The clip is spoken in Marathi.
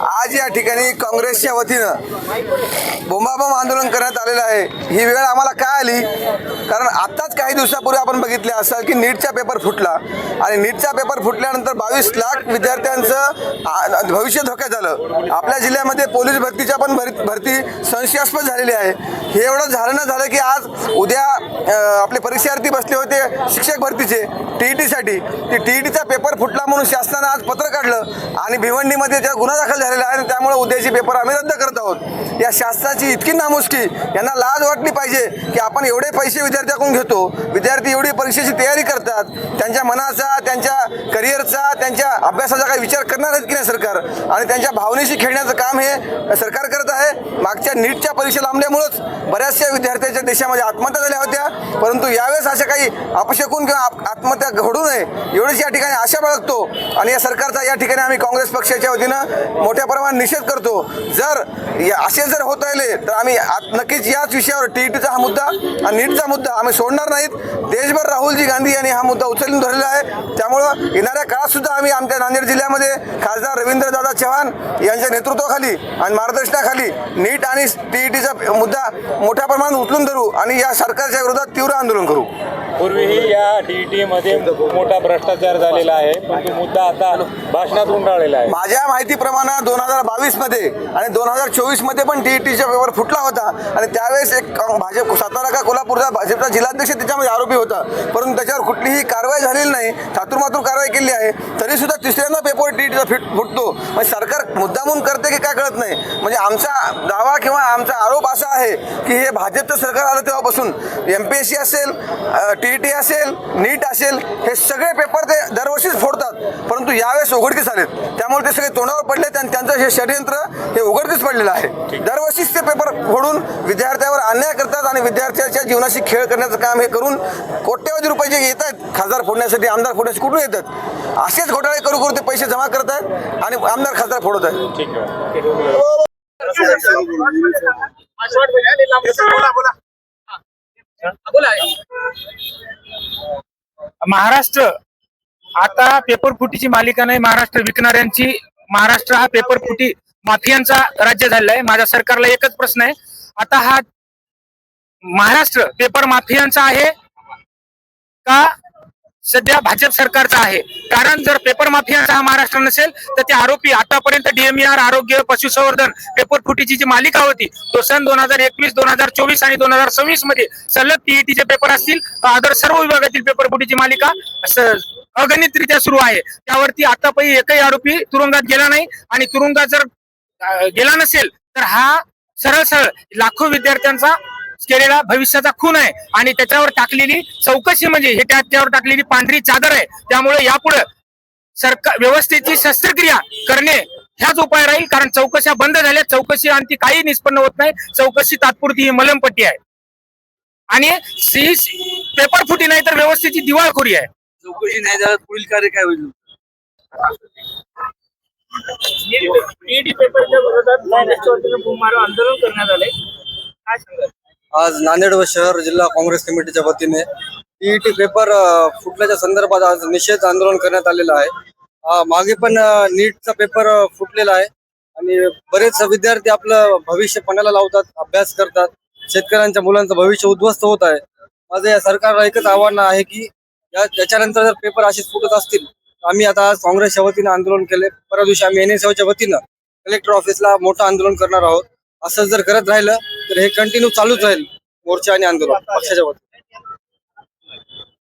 आज या ठिकाणी काँग्रेसच्या वतीनं बोंबाबोंब आंदोलन करण्यात आलेलं आहे। ही वेळ आम्हाला काय आली, कारण आत्ताच काही दिवसापूर्वी आपण बघितले असेल की नीटचा पेपर फुटला आणि नीटचा पेपर फुटल्यानंतर 22 लाख विद्यार्थ्यांचं भविष्य धोक्यात झालं। आपल्या जिल्ह्यामध्ये पोलीस भरतीच्या पण भरती संशयास्पद झालेली आहे। हे एवढं झालं ना झालं की आज उद्या आपले परीक्षार्थी बसले होते शिक्षक भरतीचे TETसाठी, ती TETचा पेपर फुटला म्हणून शासनानं आज पत्र काढलं आणि भिवंडीमध्ये त्या गुन्हा दाखल झालेला आहे आणि त्यामुळे उद्याची पेपर आम्ही रद्द करत आहोत। या शासनाची इतकी नामुष्की, यांना लाज वाटली पाहिजे की आपण एवढे पैसे विद्यार्थ्याकडून घेतो, विद्यार्थी एवढी परीक्षेची तयारी करतात, त्यांच्या मनाचा, त्यांच्या करिअरचा, त्यांच्या अभ्यासाचा काही विचार करणार आहेत की नाही सरकार, आणि त्यांच्या भावनेशी खेळण्याचं काम हे सरकार करत आहे। मागच्या नीटच्या परीक्षा लांबल्यामुळेच बऱ्याचशा विद्यार्थ्यांच्या देशामध्ये आत्महत्या झाल्या होत्या, परंतु यावेळेस अशा काही अपशकून किंवा आत्महत्या घडू नये एवढीच या ठिकाणी आशा बाळगतो आणि या सरकारचा या ठिकाणी आम्ही काँग्रेस पक्षाच्या वतीनं मोठ्या प्रमाणात निषेध करतो। जर असे जर होत राहिले तर आम्ही नक्कीच याच विषयावर TETचा हा मुद्दा आणि नीटचा मुद्दा आम्ही सोडणार नाहीत। देशभर राहुलजी गांधी यांनी हा मुद्दा उचलून धरलेला आहे, त्यामुळं येणाऱ्या काळात सुद्धा आम्ही आमच्या नांदेड जिल्ह्यामध्ये खासदार रवींद्रदादा चव्हाण यांच्या नेतृत्वाखाली आणि मार्गदर्शनाखाली नीट आणि TETचा मुद्दा मोठ्या प्रमाणात उचलून धरू आणि या सरकारच्या विरोधात तीव्र आंदोलन करू। पूर्वीही या TETमध्ये मोठा भ्रष्टाचार झालेला आहे, पण तो मुद्दा आता भाषणात उंडाळलेला आहे। माझ्या माहितीप्रमाणे 2022 मध्ये आणि 2024 मध्ये पण TETचा पेपर फुटला होता आणि त्यावेळेस एक भाजप सातारा का कोल्हापूरचा भाजपचा जिल्हाध्यक्ष त्याच्यामध्ये आरोपी होता, परंतु त्याच्यावर कुठलीही कारवाई झालेली नाही, थातुरमातूर कारवाई केली आहे। तरी सुद्धा तिसऱ्यांदा पेपर TETचा फुटतो, म्हणजे सरकार मुद्दामून करते की काय कळत नाही। म्हणजे आमचा दावा किंवा आमचा आरोप असा आहे की हे भाजपचं सरकार आलं तेव्हापासून MPSC असेल, TET असेल, नीट असेल, हे सगळे पेपर ते दरवर्षीच फोडतात, परंतु यावेळेस उघडकीस आलेत, त्यामुळे ते सगळे तोंडावर पडलेत आणि त्यांचं हे षडयंत्र हे उघडकीस पडलेलं आहे। दरवर्षीच ते पेपर फोडून विद्यार्थ्यावर अन्याय करतात आणि विद्यार्थ्याच्या जीवनाशी खेळ करण्याचं काम हे करून कोट्यवधी रुपये जे येत आहेत खासदार फोडण्यासाठी, आमदार फोडण्यासाठी कुठून येतात, असेच घोटाळे करू करू ते पैसे जमा करत आहेत आणि आमदार खासदार फोडत आहेत। महाराष्ट्र आता पेपरफुटीची मालिका नाही, महाराष्ट्र विकणाऱ्यांची, महाराष्ट्र हा पेपरफुटी माफियांचा राज्य झालेला आहे। माझ्या सरकारला एकच प्रश्न आहे, आता हा महाराष्ट्र पेपर माफियांचा आहे का सध्या भाजप सरकारचा आहे? कारण जर पेपर माफियांचा हा महाराष्ट्र नसेल तर ते आरोपी आतापर्यंत DMER, आरोग्य, पशुसंवर्धन पेपरफुटीची जी मालिका होती तो सन 2021, 2024 आणि 2026 मध्ये सलग TETचे पेपर असतील, अदर सर्व विभागातील पेपरफुटीची मालिका अगणितरित्या सुरू आहे। त्यावरती आतापर्यंत एकही आरोपी तुरुंगात गेला नाही आणि तुरुंगात जर गेला नसेल तर हा सरळ सरळ लाखो विद्यार्थ्यांचा केलेला भविष्याचा खून आहे आणि त्याच्यावर टाकलेली चौकशी म्हणजे हे त्यावर टाकलेली पांढरी चादर आहे। त्यामुळे यापुढे सरकार व्यवस्थेची शस्त्रक्रिया करणे ह्याच उपाय राहील, कारण चौकशा बंद झाल्या, चौकशी आणि काही निष्पन्न होत नाही, चौकशी तात्पुरती ही मलमपट्टी आहे आणि पेपर फुटी नाही तर व्यवस्थेची दिवाळखोरी आहे। चौकशी नाही झाली पुढील कार्य काय होईल? TET पेपरच्या विरोधात काँग्रेसच्या वतीने बुधवार आंदोलन करण्यात आले, काय सांगाल? आज नांदेड व शहर जिल्हा काँग्रेस कमिटीच्या वतीने TET पेपर फुटल्याच्या संदर्भात आज निषेध आंदोलन करण्यात आलेलं आहे। मागे पण नीटचा पेपर फुटलेला आहे आणि बरेच विद्यार्थी आपलं भविष्य पणाला लावतात, अभ्यास करतात, शेतकऱ्यांच्या मुलांचं भविष्य उद्ध्वस्त होत आहे। माझं या सरकारला एकच आव्हान आहे की याच्यानंतर जर पेपर असेच फुटत असतील, आम्ही आता आज काँग्रेसच्या वतीने आंदोलन केले, परवा दिवशी आम्ही NSUच्या वतीनं कलेक्टर ऑफिसला मोठं आंदोलन करणार आहोत। असं जर करत राहिलं तर हे कंटिन्यू चालूच राहील मोर्चा आणि आंदोलन पक्षाच्या वतीने।